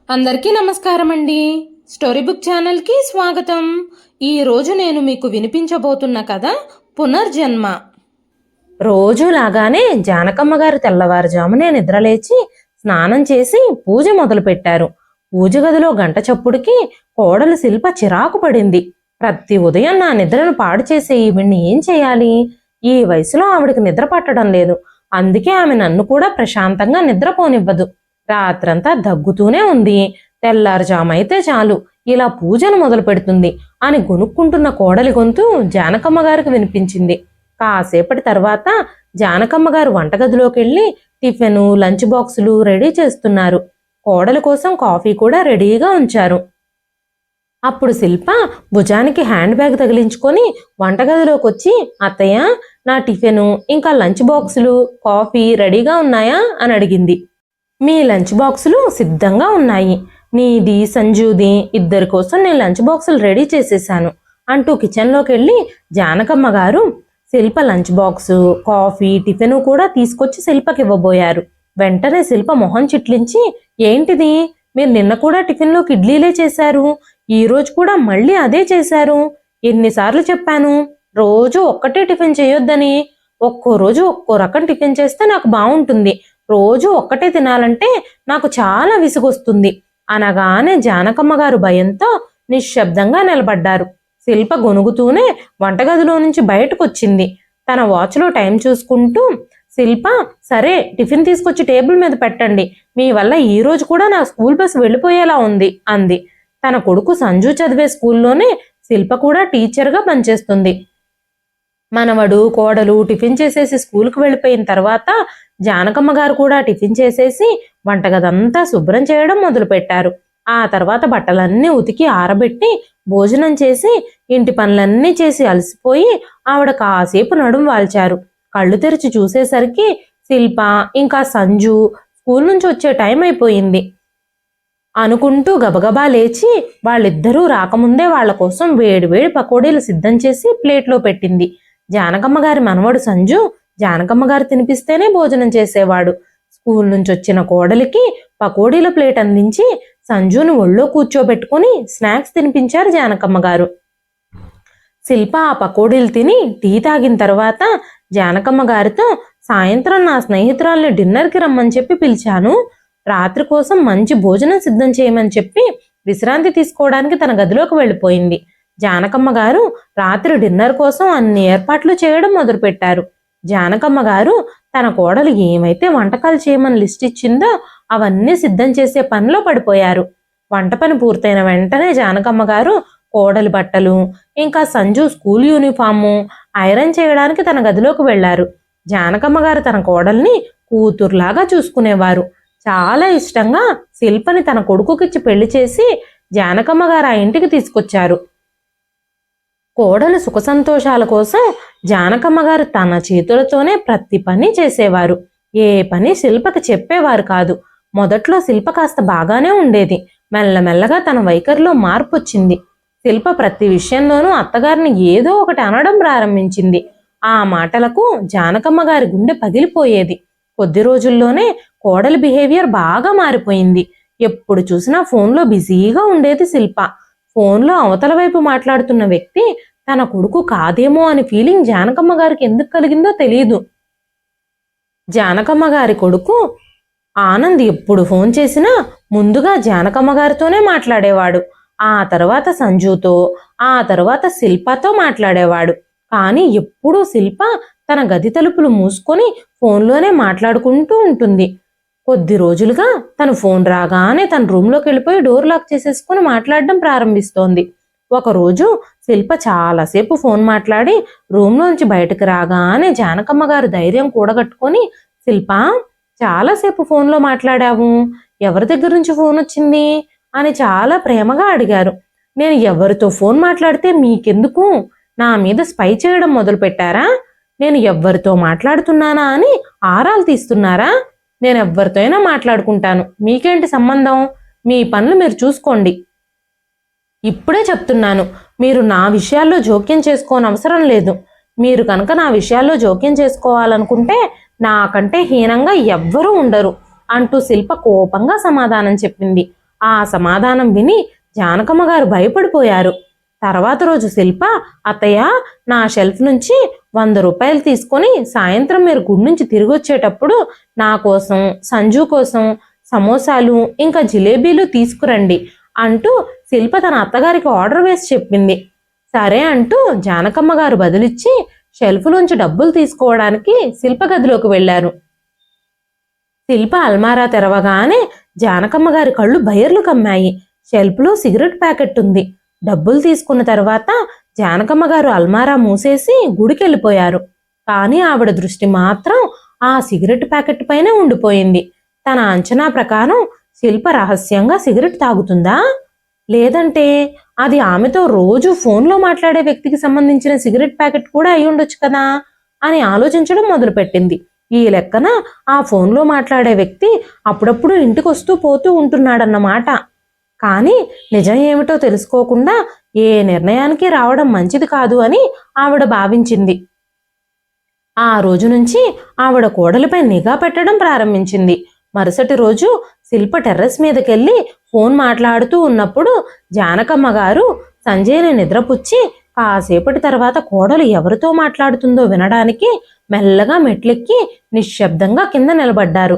అందరికీ నమస్కారం అండి. స్టోరీ బుక్ ఛానల్కి స్వాగతం. ఈరోజు నేను మీకు వినిపించబోతున్న కథ పునర్జన్మ. రోజులాగానే జానకమ్మ గారు తెల్లవారుజామునే నిద్రలేచి స్నానం చేసి పూజ మొదలుపెట్టారు. పూజ గదిలో గంట చప్పుడుకి కోడలు శిల్ప చిరాకు పడింది. ప్రతి ఉదయం నా నిద్రను పాడు చేసే ఈవిడ్ని ఏం చేయాలి? ఈ వయసులో ఆవిడకి నిద్ర పట్టడం లేదు. అందుకే ఆమె నన్ను కూడా ప్రశాంతంగా నిద్రపోనివ్వదు. రాత్రంతా దగ్గుతూనే ఉంది. తెల్లారుజామైతే చాలు ఇలా పూజను మొదలు పెడుతుంది అని గొనుక్కుంటున్న కోడలి గొంతు జానకమ్మ గారికి వినిపించింది. కాసేపటి తర్వాత జానకమ్మ గారు వంటగదిలోకి వెళ్ళి టిఫిన్ లంచ్ బాక్సులు రెడీ చేస్తున్నారు. కోడలి కోసం కాఫీ కూడా రెడీగా ఉంచారు. అప్పుడు శిల్ప భుజానికి హ్యాండ్ బ్యాగ్ తగిలించుకొని వంటగదిలోకి వచ్చి, అత్తయ్య, నా టిఫిను ఇంకా లంచ్ బాక్సులు కాఫీ రెడీగా ఉన్నాయా అని అడిగింది. మీ లంచ్ బాక్సులు సిద్ధంగా ఉన్నాయి. నీది సంజుది ఇద్దరి కోసం నేను లంచ్ బాక్సులు రెడీ చేసేసాను అంటూ కిచెన్లోకి వెళ్ళి జానకమ్మ గారు శిల్ప లంచ్ బాక్సు కాఫీ టిఫిన్ కూడా తీసుకొచ్చి శిల్పకి ఇవ్వబోయారు. వెంటనే శిల్ప మొహం చిట్లించి, ఏంటిది, మీరు నిన్న కూడా టిఫిన్లోకి ఇడ్లీలే చేశారు, ఈ రోజు కూడా మళ్ళీ అదే చేశారు. ఎన్నిసార్లు చెప్పాను రోజు ఒక్కటే టిఫిన్ చేయొద్దని. ఒక్కో రోజు ఒక్కో రకం టిఫిన్ చేస్తే నాకు బాగుంటుంది. రోజు ఒక్కటే తినాలంటే నాకు చాలా విసుగొస్తుంది అనగానే జానకమ్మ గారు భయంతో నిశ్శబ్దంగా నిలబడ్డారు. శిల్ప గొనుగుతూనే వంటగదిలో నుంచి బయటకు వచ్చింది. తన వాచ్లో టైం చూసుకుంటూ, శిల్ప, సరే టిఫిన్ తీసుకొచ్చి టేబుల్ మీద పెట్టండి, మీ వల్ల ఈ రోజు కూడా నా స్కూల్ బస్సు వెళ్ళిపోయేలా ఉంది అంది. తన కొడుకు సంజు చదివే స్కూల్లోనే శిల్ప కూడా టీచర్గా పనిచేస్తుంది. మనవడు కోడలు టిఫిన్ చేసేసి స్కూల్కి వెళ్ళిపోయిన తర్వాత జానకమ్మ గారు కూడా టిఫిన్ చేసేసి వంటగదంతా శుభ్రం చేయడం మొదలుపెట్టారు. ఆ తర్వాత బట్టలన్నీ ఉతికి ఆరబెట్టి భోజనం చేసి ఇంటి పనులన్నీ చేసి అలసిపోయి ఆవిడ కాసేపు నడుం వాల్చారు. కళ్ళు తెరిచి చూసేసరికి శిల్ప ఇంకా సంజు స్కూల్ నుంచి వచ్చే టైం అయిపోయింది అనుకుంటూ గబగబా లేచి వాళ్ళిద్దరూ రాకముందే వాళ్ల కోసం వేడివేడి పకోడీలు సిద్ధం చేసి ప్లేట్లో పెట్టింది. జానకమ్మ గారి మనవడు సంజు జానకమ్మ గారు తినిపిస్తేనే భోజనం చేసేవాడు. స్కూల్ నుంచి వచ్చిన కోడలికి పకోడీల ప్లేట్ అందించి సంజుని ఒళ్ళో కూర్చోబెట్టుకుని స్నాక్స్ తినిపించారు జానకమ్మ గారు. శిల్ప ఆ పకోడీలు తిని టీ తాగిన తర్వాత జానకమ్మ గారితో, సాయంత్రం నా స్నేహితురాల్ని డిన్నర్కి రమ్మని చెప్పి పిలిచాను, రాత్రి కోసం మంచి భోజనం సిద్ధం చేయమని చెప్పి విశ్రాంతి తీసుకోవడానికి తన గదిలోకి వెళ్ళిపోయింది. జానకమ్మ గారు రాత్రి డిన్నర్ కోసం అన్ని ఏర్పాట్లు చేయడం మొదలుపెట్టారు. జానకమ్మ గారు తన కోడలు ఏమైతే వంటకాలు చేయమని లిస్ట్ ఇచ్చిందో అవన్నీ సిద్ధం చేసే పనిలో పడిపోయారు. వంట పని పూర్తయిన వెంటనే జానకమ్మ గారు కోడలి బట్టలు ఇంకా సంజు స్కూల్ యూనిఫాము ఐరన్ చేయడానికి తన గదిలోకి వెళ్లారు. జానకమ్మ గారు తన కోడల్ని కూతురులాగా చూసుకునేవారు. చాలా ఇష్టంగా శిల్పని తన కొడుకుకిచ్చి పెళ్లి చేసి జానకమ్మ గారు ఆ ఇంటికి తీసుకొచ్చారు. కోడలు సుఖ సంతోషాల కోసం జానకమ్మ గారు తన చేతులతోనే ప్రతి పని చేసేవారు. ఏ పని శిల్పకి చెప్పేవారు కాదు. మొదట్లో శిల్ప కాస్త బాగానే ఉండేది. మెల్లమెల్లగా తన వైఖరిలో మార్పు వచ్చింది. శిల్ప ప్రతి విషయంలోనూ అత్తగారిని ఏదో ఒకటి అనడం ప్రారంభించింది. ఆ మాటలకు జానకమ్మ గారి గుండె పగిలిపోయేది. కొద్ది రోజుల్లోనే కోడలి బిహేవియర్ బాగా మారిపోయింది. ఎప్పుడు చూసినా ఫోన్లో బిజీగా ఉండేది శిల్ప. ఫోన్లో అవతల వైపు మాట్లాడుతున్న వ్యక్తి తన కొడుకు కాదేమో అని ఫీలింగ్ జానకమ్మ గారికి ఎందుకు కలిగిందో తెలియదు. జానకమ్మ గారి కొడుకు ఆనంద్ ఎప్పుడు ఫోన్ చేసినా ముందుగా జానకమ్మ గారితోనే మాట్లాడేవాడు. ఆ తర్వాత సంజుతో, ఆ తర్వాత శిల్పతో మాట్లాడేవాడు. కానీ ఎప్పుడూ శిల్ప తన గది తలుపులు మూసుకొని ఫోన్లోనే మాట్లాడుకుంటూ ఉంటుంది. కొద్ది రోజులుగా తన ఫోన్ రాగానే తన రూమ్లోకి వెళ్ళిపోయి డోర్ లాక్ చేసేసుకుని మాట్లాడడం ప్రారంభిస్తోంది. ఒకరోజు శిల్ప చాలాసేపు ఫోన్ మాట్లాడి రూమ్లోంచి బయటకు రాగానే జానకమ్మ గారు ధైర్యం కూడగట్టుకొని, శిల్ప, చాలాసేపు ఫోన్లో మాట్లాడావు, ఎవరి దగ్గర నుంచి ఫోన్ వచ్చింది అని చాలా ప్రేమగా అడిగారు. నేను ఎవరితో ఫోన్ మాట్లాడితే మీకెందుకు, నా మీద స్పై చేయడం మొదలు పెట్టారా? నేను ఎవరితో మాట్లాడుతున్నానా అని ఆరాలు తీస్తున్నారా? నేను ఎవరితో అయినా మాట్లాడుకుంటాను, మీకేంటి సంబంధం? మీ పనులు మీరు చూసుకోండి. ఇప్పుడే చెప్తున్నాను, మీరు నా విషయాల్లో జోక్యం చేసుకోనవసరం లేదు. మీరు కనుక నా విషయాల్లో జోక్యం చేసుకోవాలనుకుంటే నాకంటే హీనంగా ఎవ్వరూ ఉండరు అంటూ శిల్ప కోపంగా సమాధానం చెప్పింది. ఆ సమాధానం విని జానకమ్మ గారు భయపడిపోయారు. తర్వాత రోజు శిల్ప, అత్తయ్య, నా షెల్ఫ్ నుంచి 100 రూపాయలు తీసుకొని సాయంత్రం మీరు గుడి నుంచి తిరిగి వచ్చేటప్పుడు నా కోసం, సంజు కోసం సమోసాలు ఇంకా జిలేబీలు తీసుకురండి అంటూ శిల్ప తన అత్తగారికి ఆర్డర్ వేసి చెప్పింది. సరే అంటూ జానకమ్మ గారు బదులిచ్చి షెల్ఫ్లోంచి డబ్బులు తీసుకోవడానికి శిల్ప గదిలోకి వెళ్లారు. శిల్ప అల్మారా తెరవగానే జానకమ్మ గారి కళ్ళు బయర్లు కమ్మాయి. షెల్ఫ్లో సిగరెట్ ప్యాకెట్ ఉంది. డబ్బులు తీసుకున్న తర్వాత జానకమ్మ గారు అల్మారా మూసేసి గుడికెళ్ళిపోయారు. కానీ ఆవిడ దృష్టి మాత్రం ఆ సిగరెట్ ప్యాకెట్ పైనే ఉండిపోయింది. తన అంచనా ప్రకారం శిల్ప రహస్యంగా సిగరెట్ తాగుతుందా, లేదంటే అది ఆమెతో రోజు ఫోన్లో మాట్లాడే వ్యక్తికి సంబంధించిన సిగరెట్ ప్యాకెట్ కూడా అయి ఉండొచ్చు కదా అని ఆలోచించడం మొదలుపెట్టింది. ఈ లెక్కన ఆ ఫోన్లో మాట్లాడే వ్యక్తి అప్పుడప్పుడు ఇంటికి వస్తూ పోతూ ఉంటున్నాడన్నమాట. కానీ నిజం ఏమిటో తెలుసుకోకుండా ఏ నిర్ణయానికి రావడం మంచిది కాదు అని ఆవిడ భావించింది. ఆ రోజు నుంచి ఆవిడ కోడలిపై నిఘా పెట్టడం ప్రారంభించింది. మరుసటి రోజు శిల్ప టెర్రస్ మీదకెళ్ళి ఫోన్ మాట్లాడుతూ ఉన్నప్పుడు జానకమ్మ గారు సంజయ్ని నిద్రపుచ్చి కాసేపటి తర్వాత కోడలు ఎవరితో మాట్లాడుతుందో వినడానికి మెల్లగా మెట్లెక్కి నిశ్శబ్దంగా కింద నిలబడ్డారు.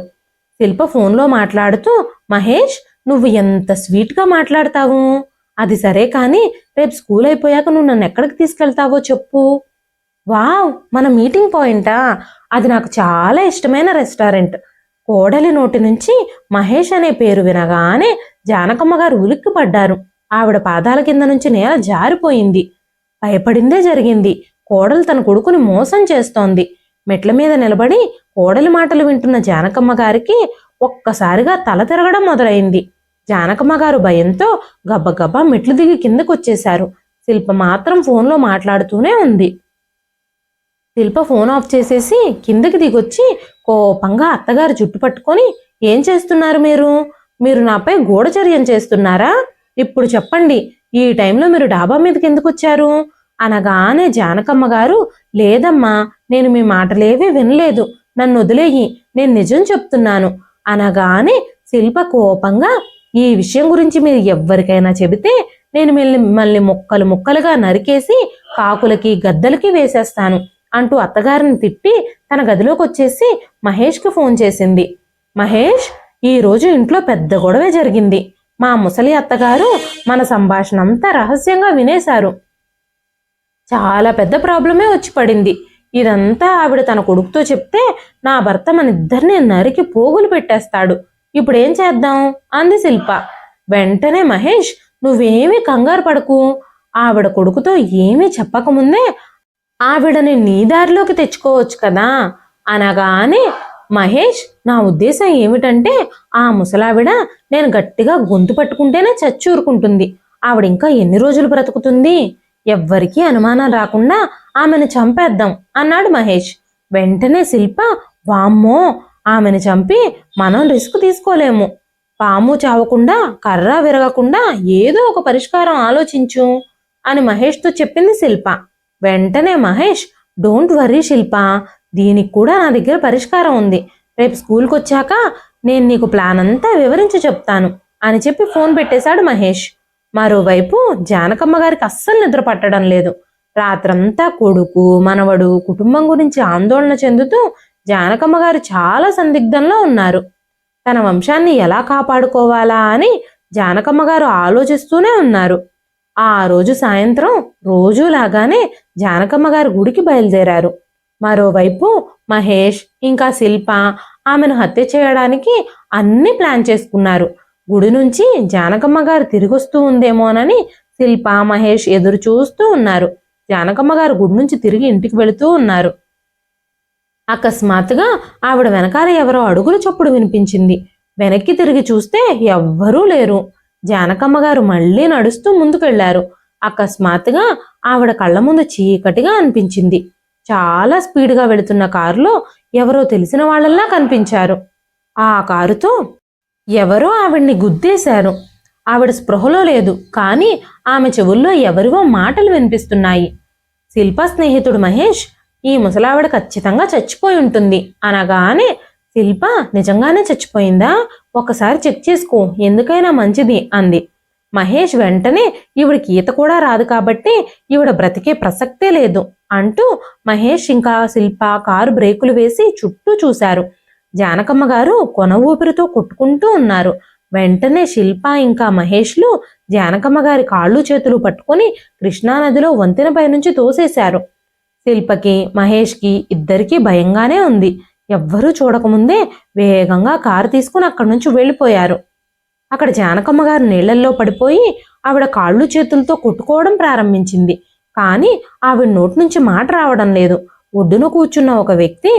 శిల్ప ఫోన్లో మాట్లాడుతూ, మహేష్, నువ్వు ఎంత స్వీట్గా మాట్లాడతావు. అది సరే కానీ రేపు స్కూల్ అయిపోయాక నువ్వు నన్ను ఎక్కడికి తీసుకెళ్తావో చెప్పు. వావ్, మన మీటింగ్ పాయింటా? అది నాకు చాలా ఇష్టమైన రెస్టారెంట్. కోడలి నోటి నుంచి మహేష్ అనే పేరు వినగానే జానకమ్మ గారు ఉలిక్కి పడ్డారు. ఆవిడ పాదాల కింద నుంచి నేల జారిపోయింది. భయపడిందే జరిగింది. కోడలు తన కొడుకుని మోసం చేస్తోంది. మెట్ల మీద నిలబడి కోడలి మాటలు వింటున్న జానకమ్మ గారికి ఒక్కసారిగా తల తిరగడం మొదలైంది. జానకమ్మ గారు భయంతో గబ్బగబ్బా మెట్లు దిగి కిందకొచ్చేశారు. శిల్ప మాత్రం ఫోన్లో మాట్లాడుతూనే ఉంది. శిల్ప ఫోన్ ఆఫ్ చేసేసి కిందకి దిగొచ్చి కోపంగా అత్తగారు జుట్టు పట్టుకొని, ఏం చేస్తున్నారు మీరు నాపై గూఢచర్యం చేస్తున్నారా? ఇప్పుడు చెప్పండి, ఈ టైంలో మీరు డాబా మీదకి ఎందుకు వచ్చారు అనగానే జానకమ్మ గారు, లేదమ్మా, నేను మీ మాటలేవీ వినలేదు, నన్ను వదిలేయి, నేను నిజం చెప్తున్నాను అనగానే శిల్ప కోపంగా, ఈ విషయం గురించి మీరు ఎవ్వరికైనా చెబితే నేను మిమ్మల్ని ముక్కలు ముక్కలుగా నరికేసి కాకులకి గద్దలకి వేసేస్తాను అంటూ అత్తగారిని తిట్టి తన గదిలోకి వచ్చేసి మహేష్కి ఫోన్ చేసింది. మహేష్, ఈరోజు ఇంట్లో పెద్ద గొడవే జరిగింది. మా ముసలి అత్తగారు మన సంభాషణ అంతా రహస్యంగా వినేశారు. చాలా పెద్ద ప్రాబ్లమే వచ్చి పడింది. ఇదంతా ఆవిడ తన కొడుకుతో చెప్తే నా భర్త మన ఇద్దరిని నరికి పోగులు పెట్టేస్తాడు. ఇప్పుడేం చేద్దాం అంది శిల్ప. వెంటనే మహేష్, నువ్వేమీ కంగారు పడకు, ఆవిడ కొడుకుతో ఏమీ చెప్పకముందే ఆవిడని నీ దారిలోకి తెచ్చుకోవచ్చు కదా అనగానే, మహేష్, నా ఉద్దేశం ఏమిటంటే ఆ ముసలావిడ నేను గట్టిగా గొంతు పట్టుకుంటేనే చచ్చూరుకుంటుంది. ఆవిడ ఇంకా ఎన్ని రోజులు బ్రతుకుతుంది? ఎవ్వరికీ అనుమానం రాకుండా ఆమెను చంపేద్దాం అన్నాడు మహేష్. వెంటనే శిల్ప, వామ్మో, ఆమెను చంపి మనం రిస్క్ తీసుకోలేము. పాము చావకుండా కర్ర విరగకుండా ఏదో ఒక పరిష్కారం ఆలోచించు అని మహేష్తో చెప్పింది శిల్ప. వెంటనే మహేష్, డోంట్ వర్రీ శిల్ప, దీనికి కూడా నా దగ్గర పరిష్కారం ఉంది. రేపు స్కూల్కి వచ్చాక నేను నీకు ప్లాన్ అంతా వివరించి చెప్తాను అని చెప్పి ఫోన్ పెట్టేశాడు మహేష్. మరోవైపు జానకమ్మ గారికి అస్సలు నిద్ర పట్టడం లేదు. రాత్రంతా కొడుకు, మనవడు, కుటుంబం గురించి ఆందోళన చెందుతూ జానకమ్మ గారు చాలా సందిగ్ధంలో ఉన్నారు. తన వంశాన్ని ఎలా కాపాడుకోవాలా అని జానకమ్మ గారు ఆలోచిస్తూనే ఉన్నారు. ఆ రోజు సాయంత్రం రోజులాగానే జానకమ్మ గారు గుడికి బయలుదేరారు. మరోవైపు మహేష్ ఇంకా శిల్ప ఆమెను హత్య చేయడానికి అన్ని ప్లాన్ చేసుకున్నారు. గుడి నుంచి జానకమ్మ గారు తిరిగొస్తూ ఉందేమోనని శిల్ప, మహేష్ ఎదురు చూస్తూ ఉన్నారు. జానకమ్మ గారు గుడి నుంచి తిరిగి ఇంటికి వెళుతూ ఉన్నారు. అకస్మాత్తుగా ఆవిడ వెనకాల ఎవరో అడుగుల చప్పుడు వినిపించింది. వెనక్కి తిరిగి చూస్తే ఎవ్వరూ లేరు. జానకమ్మ గారు మళ్ళీ నడుస్తూ ముందుకెళ్లారు. అకస్మాత్తుగా ఆవిడ కళ్ళ ముందు చీకటిగా అనిపించింది. చాలా స్పీడ్గా వెళుతున్న కారులో ఎవరో తెలిసిన వాళ్ళల్లా కనిపించారు. ఆ కారుతో ఎవరో ఆవిడ్ని గుద్దేశారు. ఆవిడ స్పృహలో లేదు, కానీ ఆమె చెవుల్లో ఎవరివో మాటలు వినిపిస్తున్నాయి. శిల్ప స్నేహితుడు మహేష్, ఈ ముసలావిడ ఖచ్చితంగా చచ్చిపోయి ఉంటుంది అనగానే శిల్ప నిజంగానే చచ్చిపోయిందా? ఒకసారి చెక్ చేసుకో, ఎందుకైనా మంచిది అంది. మహేష్ వెంటనే ఈవిడికి ఈత కూడా రాదు కాబట్టి ఈవిడ బ్రతికే ప్రసక్తే లేదు అంటూ మహేష్ ఇంకా శిల్ప కారు బ్రేకులు వేసి చుట్టూ చూశారు. జానకమ్మ గారు కొన ఊపిరితో కొట్టుకుంటూ ఉన్నారు. వెంటనే శిల్ప ఇంకా మహేష్లు జానకమ్మ గారి కాళ్ళు చేతులు పట్టుకుని కృష్ణానదిలో వంతెనపై నుంచి తోసేశారు. శిల్పకి మహేష్కి ఇద్దరికీ భయంగానే ఉంది. ఎవ్వరూ చూడకముందే వేగంగా కారు తీసుకుని అక్కడి నుంచి వెళ్ళిపోయారు. అక్కడ జానకమ్మ గారు నీళ్లల్లో పడిపోయి ఆవిడ కాళ్ళు చేతులతో కొట్టుకోవడం ప్రారంభించింది. కానీ ఆవిడ నోటి నుంచి మాట రావడం లేదు. ఒడ్డున కూర్చున్న ఒక వ్యక్తి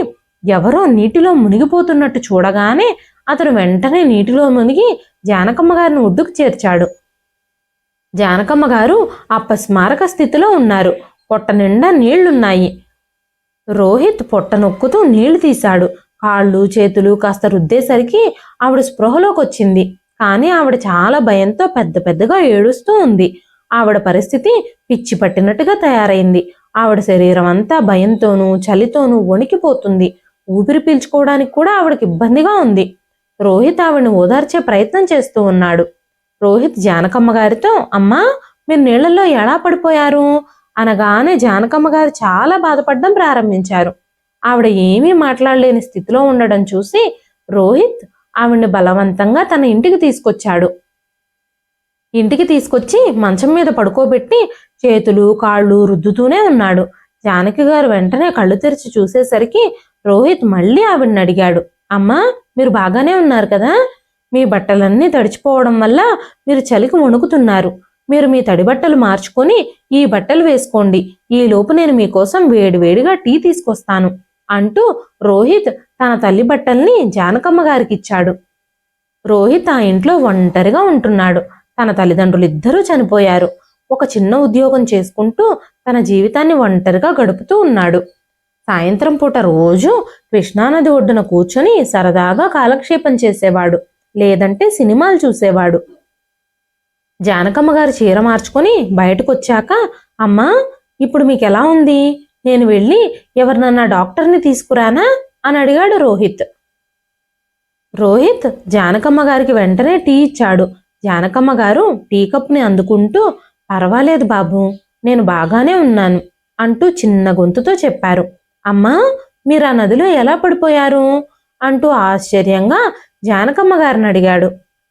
ఎవరో నీటిలో మునిగిపోతున్నట్టు చూడగానే అతను వెంటనే నీటిలో మునిగి జానకమ్మ గారిని ఒడ్డుకు చేర్చాడు. జానకమ్మ గారు అపస్మారక స్థితిలో ఉన్నారు. పొట్ట నిండా నీళ్లున్నాయి. రోహిత్ పొట్ట నొక్కుతూ నీళ్లు తీశాడు. కాళ్ళు చేతులు కాస్త రుద్దేసరికి ఆవిడ స్పృహలోకి వచ్చింది. కానీ ఆవిడ చాలా భయంతో పెద్ద పెద్దగా ఏడుస్తూ ఉంది. ఆవిడ పరిస్థితి పిచ్చి పట్టినట్టుగా తయారైంది. ఆవిడ శరీరం అంతా భయంతోనూ చలితోనూ వణికిపోతుంది. ఊపిరి పీల్చుకోవడానికి కూడా ఆవిడకి ఇబ్బందిగా ఉంది. రోహిత్ ఆవిడని ఓదార్చే ప్రయత్నం చేస్తూ ఉన్నాడు. రోహిత్ జానకమ్మ గారితో, అమ్మా, మీరు నీళ్లలో ఎలా పడిపోయారు అనగానే జానకమ్మ గారు చాలా బాధపడడం ప్రారంభించారు. ఆవిడ ఏమీ మాట్లాడలేని స్థితిలో ఉండడం చూసి రోహిత్ ఆవిడ్ని బలవంతంగా తన ఇంటికి తీసుకొచ్చాడు. ఇంటికి తీసుకొచ్చి మంచం మీద పడుకోబెట్టి చేతులు కాళ్ళు రుద్దుతూనే ఉన్నాడు. జానకి గారు వెంటనే కళ్ళు తెరిచి చూసేసరికి రోహిత్ మళ్ళీ ఆవిడ్ని అడిగాడు, అమ్మా, మీరు బాగానే ఉన్నారు కదా? మీ బట్టలన్నీ తడిచిపోవడం వల్ల మీరు చలికి వణుకుతున్నారు. మీరు మీ తడి బట్టలు మార్చుకొని ఈ బట్టలు వేసుకోండి. ఈలోపు నేను మీకోసం వేడివేడిగా టీ తీసుకొస్తాను అంటూ రోహిత్ తన తల్లి బట్టల్ని జానకమ్మ గారికి ఇచ్చాడు. రోహిత్ ఆ ఇంట్లో ఒంటరిగా ఉంటున్నాడు. తన తల్లిదండ్రులు ఇద్దరూ చనిపోయారు. ఒక చిన్న ఉద్యోగం చేసుకుంటూ తన జీవితాన్ని ఒంటరిగా గడుపుతూ ఉన్నాడు. సాయంత్రం పూట రోజు కృష్ణానది ఒడ్డున కూర్చొని సరదాగా కాలక్షేపం చేసేవాడు, లేదంటే సినిమాలు చూసేవాడు. జానకమ్మ గారు చీర మార్చుకొని బయటకొచ్చాక, అమ్మా, ఇప్పుడు మీకెలా ఉంది? నేను వెళ్ళి ఎవరినన్నా డాక్టర్ని తీసుకురానా అని అడిగాడు రోహిత్. రోహిత్ జానకమ్మ గారికి వెంటనే టీ ఇచ్చాడు. జానకమ్మ గారు టీ కప్ని అందుకుంటూ, పర్వాలేదు బాబు, నేను బాగానే ఉన్నాను అంటూ చిన్న గొంతుతో చెప్పారు. అమ్మా, మీరు ఆ నదిలో ఎలా పడిపోయారు అంటూ ఆశ్చర్యంగా జానకమ్మ గారిని అడిగాడు.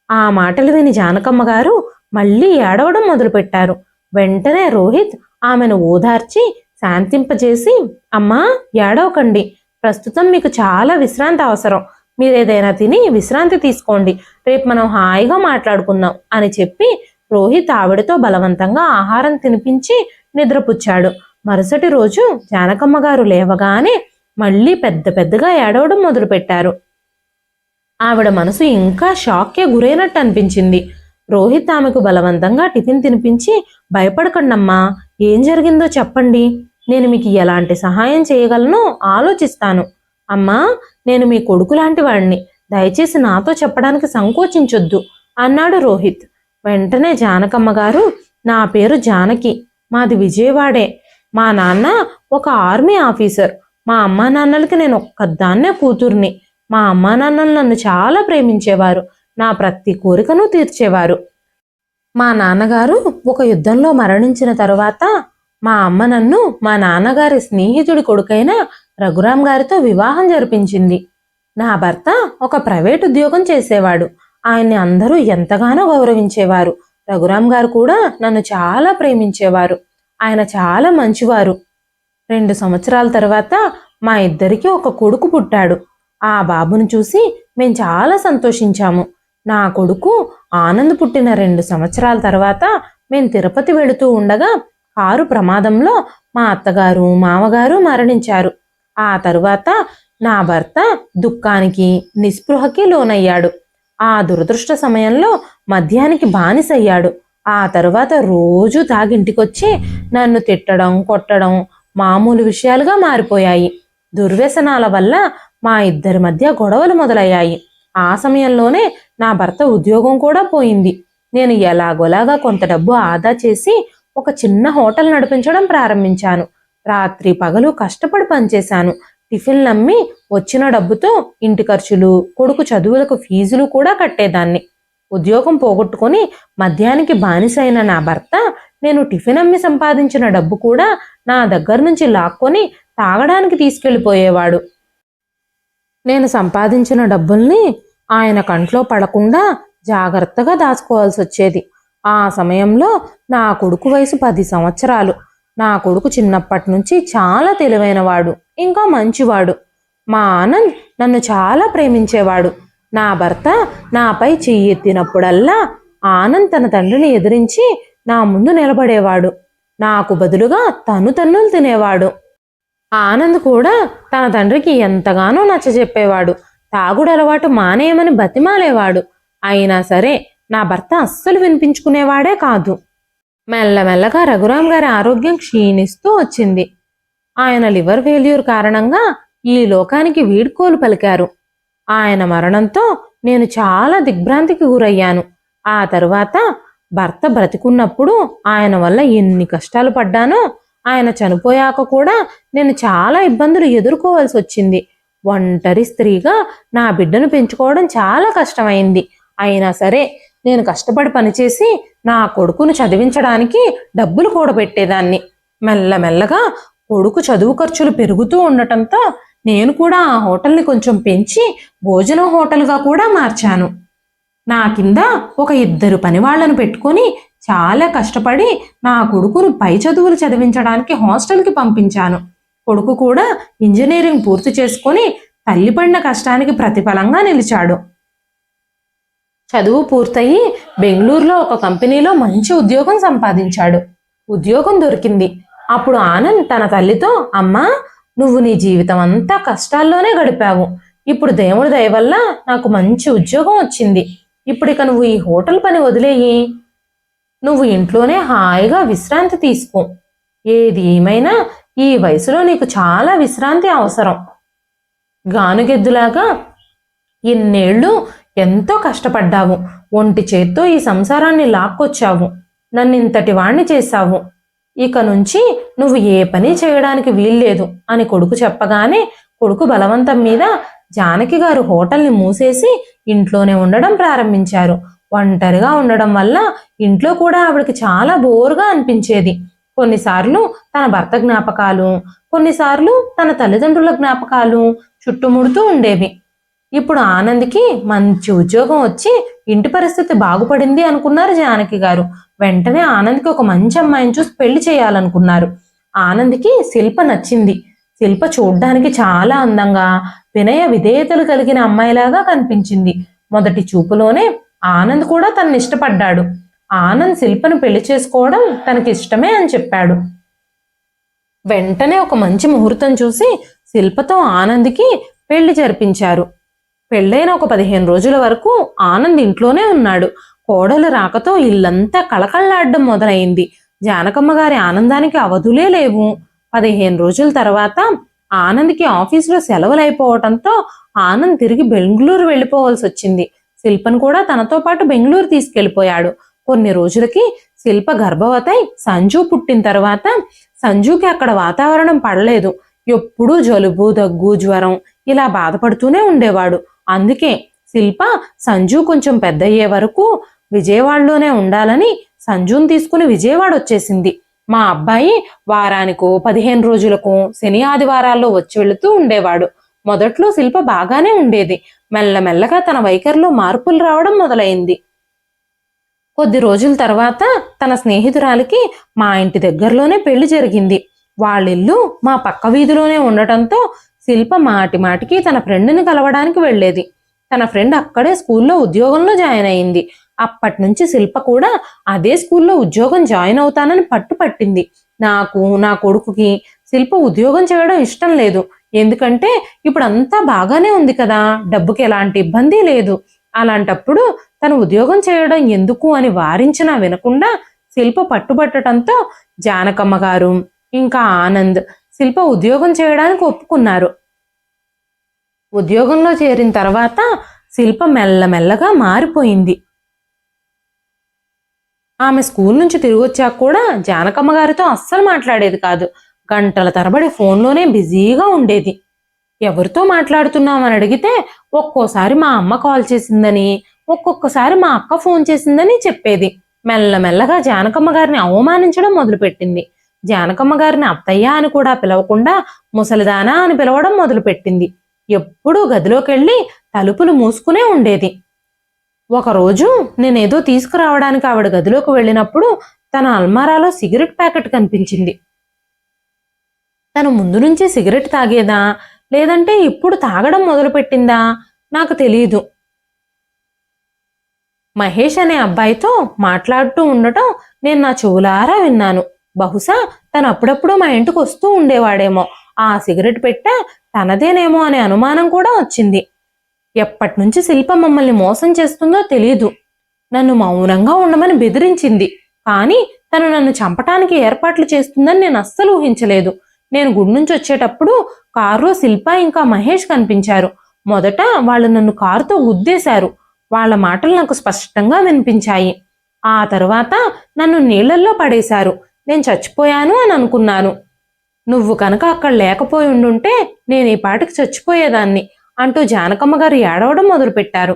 ఆ మాటలు విని జానకమ్మ గారు మళ్ళీ ఏడవడం మొదలుపెట్టారు. వెంటనే రోహిత్ ఆమెను ఓదార్చి శాంతింపజేసి, అమ్మా, ఏడవకండి, ప్రస్తుతం మీకు చాలా విశ్రాంతి అవసరం. మీరేదైనా తిని విశ్రాంతి తీసుకోండి, రేపు మనం హాయిగా మాట్లాడుకుందాం అని చెప్పి రోహిత్ ఆవిడతో బలవంతంగా ఆహారం తినిపించి నిద్రపుచ్చాడు. మరుసటి రోజు జానకమ్మ గారు లేవగానే మళ్ళీ పెద్ద పెద్దగా ఏడవడం మొదలుపెట్టారు. ఆవిడ మనసు ఇంకా షాక్కే గురైనట్టు అనిపించింది. రోహిత్ ఆమెకు బలవంతంగా టిఫిన్ తినిపించి, భయపడకండమ్మా, ఏం జరిగిందో చెప్పండి, నేను మీకు ఎలాంటి సహాయం చేయగలనో ఆలోచిస్తాను. అమ్మా, నేను మీ కొడుకు లాంటి వాడిని, దయచేసి నాతో చెప్పడానికి సంకోచించొద్దు అన్నాడు రోహిత్. వెంటనే జానకమ్మ గారు, నా పేరు జానకి, మాది విజయవాడే. మా నాన్న ఒక ఆర్మీ ఆఫీసర్. మా అమ్మా నాన్నలకి నేను ఒక్కదాన్నే కూతుర్ని. మా అమ్మా నాన్నలు నన్ను చాలా ప్రేమించేవారు, నా ప్రతి కోరికను తీర్చేవారు. మా నాన్నగారు ఒక యుద్ధంలో మరణించిన తరువాత మా అమ్మ నన్ను మా నాన్నగారి స్నేహితుడి కొడుకైన రఘురాం గారితో వివాహం జరిపించింది. నా భర్త ఒక ప్రైవేట్ ఉద్యోగం చేసేవాడు. ఆయన్ని అందరూ ఎంతగానో గౌరవించేవారు. రఘురాం గారు కూడా నన్ను చాలా ప్రేమించేవారు. ఆయన చాలా మంచివారు. 2 సంవత్సరాల తర్వాత మా ఇద్దరికి ఒక కొడుకు పుట్టాడు. ఆ బాబును చూసి మేం చాలా సంతోషించాము. నా కొడుకు ఆనంద్ పుట్టిన 2 సంవత్సరాల తర్వాత మేం తిరుపతి వెళుతూ ఉండగా కారు ప్రమాదంలో మా అత్తగారు మామగారు మరణించారు. ఆ తరువాత నా భర్త దుఃఖానికి నిస్పృహకి లోనయ్యాడు. ఆ దురదృష్ట సమయంలో మద్యానికి బానిసయ్యాడు. ఆ తరువాత రోజు తాగింటికొచ్చి నన్ను తిట్టడం కొట్టడం మామూలు విషయాలుగా మారిపోయాయి. దుర్వ్యసనాల వల్ల మా ఇద్దరి మధ్య గొడవలు మొదలయ్యాయి. ఆ సమయంలోనే నా భర్త ఉద్యోగం కూడా పోయింది. నేను ఎలాగోలాగా కొంత డబ్బు ఆదా చేసి ఒక చిన్న హోటల్ నడిపించడం ప్రారంభించాను. రాత్రి పగలు కష్టపడి పనిచేశాను. టిఫిన్లు అమ్మి వచ్చిన డబ్బుతో ఇంటి ఖర్చులు, కొడుకు చదువులకు ఫీజులు కూడా కట్టేదాన్ని. ఉద్యోగం పోగొట్టుకుని మద్యానికి బానిసైన నా భర్త నేను టిఫిన్ అమ్మి సంపాదించిన డబ్బు కూడా నా దగ్గర నుంచి లాక్కొని తాగడానికి తీసుకెళ్ళిపోయేవాడు. నేను సంపాదించిన డబ్బుల్ని ఆయన కంట్లో పడకుండా జాగ్రత్తగా దాచుకోవాల్సి వచ్చేది. ఆ సమయంలో నా కొడుకు వయసు 10 సంవత్సరాలు. నా కొడుకు చిన్నప్పటి నుంచి చాలా తెలివైనవాడు, ఇంకా మంచివాడు. మా ఆనంద్ నన్ను చాలా ప్రేమించేవాడు. నా భర్త నాపై చెయ్యెత్తినప్పుడల్లా ఆనంద్ తన తండ్రిని ఎదిరించి నా ముందు నిలబడేవాడు. నాకు బదులుగా తన్నులు తినేవాడు. ఆనంద్ కూడా తన తండ్రికి ఎంతగానో నచ్చజెప్పేవాడు. తాగుడు అలవాటు మానేయమని బతిమాలేవాడు. అయినా సరే నా భర్త అస్సలు వినిపించుకునేవాడే కాదు. మెల్లమెల్లగా రఘురాం గారి ఆరోగ్యం క్షీణిస్తూ వచ్చింది. ఆయన లివర్ ఫెయిల్యూర్ కారణంగా ఈ లోకానికి వీడ్కోలు పలికారు. ఆయన మరణంతో నేను చాలా దిగ్భ్రాంతికి గురయ్యాను. ఆ తరువాత భర్త బ్రతికున్నప్పుడు ఆయన వల్ల ఎన్ని కష్టాలు పడ్డానో, ఆయన చనిపోయాక కూడా నేను చాలా ఇబ్బందులు ఎదుర్కోవాల్సి వచ్చింది. ఒంటరి స్త్రీగా నా బిడ్డను పెంచుకోవడం చాలా కష్టమైంది. అయినా సరే నేను కష్టపడి పనిచేసి నా కొడుకును చదివించడానికి డబ్బులు కూడబెట్టేదాన్ని. మెల్లమెల్లగా కొడుకు చదువు ఖర్చులు పెరుగుతూ ఉండటంతో నేను కూడా ఆ హోటల్ని కొంచెం పెంచి భోజనం హోటల్గా కూడా మార్చాను. నా కింద ఒక 2 పనివాళ్లను పెట్టుకొని చాలా కష్టపడి నా కొడుకును పై చదువులు చదివించడానికి హాస్టల్కి పంపించాను. కొడుకు కూడా ఇంజనీరింగ్ పూర్తి చేసుకొని తల్లి పడిన కష్టానికి ప్రతిఫలంగా నిలిచాడు. చదువు పూర్తయి బెంగళూరులో ఒక కంపెనీలో మంచి ఉద్యోగం సంపాదించాడు. ఉద్యోగం దొరికింది. అప్పుడు ఆనంద్ తన తల్లితో, అమ్మా, నువ్వు నీ జీవితం అంతా కష్టాల్లోనే గడిపావు. ఇప్పుడు దేవుడి దయ వల్ల నాకు మంచి ఉద్యోగం వచ్చింది. ఇప్పుడు ఇక నువ్వు ఈ హోటల్ పని వదిలేయి. నువ్వు ఇంట్లోనే హాయిగా విశ్రాంతి తీసుకో. ఏది ఏమైనా ఈ వయసులో నీకు చాలా విశ్రాంతి అవసరం. గానుగెద్దులాగా ఇన్నేళ్లు ఎంతో కష్టపడ్డావు. ఒంటి చేత్తో ఈ సంసారాన్ని లాక్కొచ్చావు. నన్నింతటి వాణ్ణి చేశావు. ఇక నుంచి నువ్వు ఏ పని చేయడానికి వీల్లేదు అని కొడుకు చెప్పగానే కొడుకు బలవంతం మీద జానకి గారు హోటల్ని మూసేసి ఇంట్లోనే ఉండడం ప్రారంభించారు. ఒంటరిగా ఉండడం వల్ల ఇంట్లో కూడా ఆవిడకి చాలా బోరుగా అనిపించేది. కొన్నిసార్లు తన భర్త జ్ఞాపకాలు, కొన్నిసార్లు తన తల్లిదండ్రుల జ్ఞాపకాలు చుట్టుముడుతూ ఉండేవి. ఇప్పుడు ఆనంద్కి మంచి ఉద్యోగం వచ్చి ఇంటి పరిస్థితి బాగుపడింది అనుకున్నారు జానకి గారు. వెంటనే ఆనంద్కి ఒక మంచి అమ్మాయిని చూసి పెళ్లి చేయాలనుకున్నారు. ఆనంద్కి శిల్ప నచ్చింది. శిల్ప చూడ్డానికి చాలా అందంగా, వినయ విధేయతలు కలిగిన అమ్మాయిలాగా కనిపించింది. మొదటి చూపులోనే ఆనంద్ కూడా తనని ఇష్టపడ్డాడు. ఆనంద్ శిల్పను పెళ్లి చేసుకోవడం తనకి ఇష్టమే అని చెప్పాడు. వెంటనే ఒక మంచి ముహూర్తం చూసి శిల్పతో ఆనంద్కి పెళ్లి జరిపించారు. పెళ్ళైన ఒక 15 రోజుల వరకు ఆనంద్ ఇంట్లోనే ఉన్నాడు. కోడలు రాకతో ఇల్లంతా కళకళలాడడం మొదలైంది. జానకమ్మ గారి ఆనందానికి అవధులే లేవు. 15 రోజుల తర్వాత ఆనంద్కి ఆఫీసులో సెలవులు అయిపోవటంతో ఆనంద్ తిరిగి బెంగళూరు వెళ్ళిపోవాల్సి వచ్చింది. శిల్పను కూడా తనతో పాటు బెంగళూరు తీసుకెళ్లిపోయాడు. కొన్ని రోజులకి శిల్ప గర్భవతై సంజు పుట్టిన తర్వాత సంజుకి అక్కడ వాతావరణం పడలేదు. ఎప్పుడూ జలుబు, దగ్గు, జ్వరం ఇలా బాధపడుతూనే ఉండేవాడు. అందుకే శిల్ప సంజు కొంచెం పెద్దయ్యే వరకు విజయవాడలోనే ఉండాలని సంజుని తీసుకుని విజయవాడ వచ్చేసింది. మా అబ్బాయి వారానికో 15 రోజులకు శని ఆదివారాల్లో వచ్చి వెళుతూ ఉండేవాడు. మొదట్లో శిల్ప బాగానే ఉండేది. మెల్లమెల్లగా తన వైఖరిలో మార్పులు రావడం మొదలైంది. కొద్ది రోజుల తర్వాత తన స్నేహితురాలికి మా ఇంటి దగ్గరలోనే పెళ్లి జరిగింది. వాళ్ళిల్లు మా పక్క వీధిలోనే ఉండటంతో శిల్ప మాటి మాటికి తన ఫ్రెండ్ని కలవడానికి వెళ్ళేది. తన ఫ్రెండ్ అక్కడే స్కూల్లో ఉద్యోగంలో జాయిన్ అయింది. అప్పటి నుంచి శిల్ప కూడా అదే స్కూల్లో ఉద్యోగం జాయిన్ అవుతానని పట్టుపట్టింది. నాకు, నా కొడుకుకి శిల్ప ఉద్యోగం చేయడం ఇష్టం లేదు. ఎందుకంటే ఇప్పుడు అంతా బాగానే ఉంది కదా, డబ్బుకి ఎలాంటి ఇబ్బంది లేదు. అలాంటప్పుడు తను ఉద్యోగం చేయడం ఎందుకు అని వారించినా వినకుండా శిల్ప పట్టుబట్టడంతో జానకమ్మ గారు ఇంకా ఆనంద్ శిల్ప ఉద్యోగం చేయడానికి ఒప్పుకున్నారు. ఉద్యోగంలో చేరిన తర్వాత శిల్ప మెల్లమెల్లగా మారిపోయింది. ఆమె స్కూల్ నుంచి తిరిగి వచ్చాక కూడా జానకమ్మ గారితో అస్సలు మాట్లాడేది కాదు. గంటల తరబడి ఫోన్లోనే బిజీగా ఉండేది. ఎవరితో మాట్లాడుతున్నామని అడిగితే ఒక్కోసారి మా అమ్మ కాల్ చేసిందని, ఒక్కొక్కసారి మా అక్క ఫోన్ చేసిందని చెప్పేది. మెల్లమెల్లగా జానకమ్మ గారిని అవమానించడం మొదలుపెట్టింది. జానకమ్మ గారిని అత్తయ్య అని కూడా పిలవకుండా ముసలిదానా అని పిలవడం మొదలుపెట్టింది. ఎప్పుడూ గదిలోకెళ్ళి తలుపులు మూసుకునే ఉండేది. ఒకరోజు నేనేదో తీసుకురావడానికి ఆవిడ గదిలోకి వెళ్ళినప్పుడు తన అల్మారాలో సిగరెట్ ప్యాకెట్ కనిపించింది. తను ముందు నుంచి సిగరెట్ తాగేదా లేదంటే ఇప్పుడు తాగడం మొదలుపెట్టిందా నాకు తెలియదు. మహేష్ అనే అబ్బాయితో మాట్లాడుతూ ఉండటం నేను నా చెవులారా విన్నాను. బహుశా తను అప్పుడప్పుడు మా ఇంటికి వస్తూ ఉండేవాడేమో. ఆ సిగరెట్ పెట్టె తనదేనేమో అనే అనుమానం కూడా వచ్చింది. ఎప్పటినుంచి శిల్ప మమ్మల్ని మోసం చేస్తుందో తెలీదు. నన్ను మౌనంగా ఉండమని బెదిరించింది. కానీ తను నన్ను చంపటానికి ఏర్పాట్లు చేస్తుందని నేను అస్సలు ఊహించలేదు. నేను గుడి నుంచి వచ్చేటప్పుడు కారులో శిల్ప ఇంకా మహేష్ కనిపించారు. మొదట వాళ్ళు నన్ను కారుతో గుద్దేశారు. వాళ్ళ మాటలు నాకు స్పష్టంగా వినిపించాయి. ఆ తరువాత నన్ను నీళ్లల్లో పడేశారు. నేను చచ్చిపోయాను అని అనుకున్నాను. నువ్వు కనుక అక్కడ లేకపోయి ఉండుంటే నేను ఈ పాటికి చచ్చిపోయేదాన్ని అంటూ జానకమ్మ గారు ఏడవడం మొదలుపెట్టారు.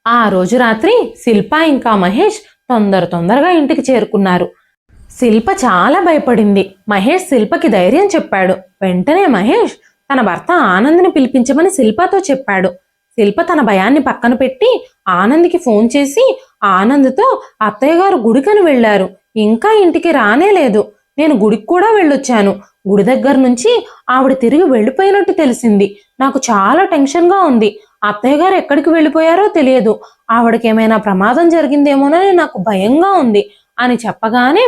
ఆ రోజు రాత్రి శిల్ప ఇంకా మహేష్ తొందరగా ఇంటికి చేరుకున్నారు. శిల్ప చాలా భయపడింది. మహేష్ శిల్పకి ధైర్యం చెప్పాడు. వెంటనే మహేష్ తన భర్త ఆనంద్ని పిలిపించమని శిల్పతో చెప్పాడు. శిల్ప తన భయాన్ని పక్కన పెట్టి ఆనంద్కి ఫోన్ చేసి ఆనంద్తో అత్తయ్య గారు గుడికని వెళ్లారు, ఇంకా ఇంటికి రానే లేదు. నేను గుడికి కూడా వెళ్ళొచ్చాను. గుడి దగ్గర నుంచి ఆవిడ తిరిగి వెళ్ళిపోయినట్టు తెలిసింది. నాకు చాలా టెన్షన్గా ఉంది. అత్తయ్య గారు ఎక్కడికి వెళ్ళిపోయారో తెలియదు. ఆవిడకి ఏమైనా ప్రమాదం జరిగిందేమోనని నాకు భయంగా ఉంది అని చెప్పగానే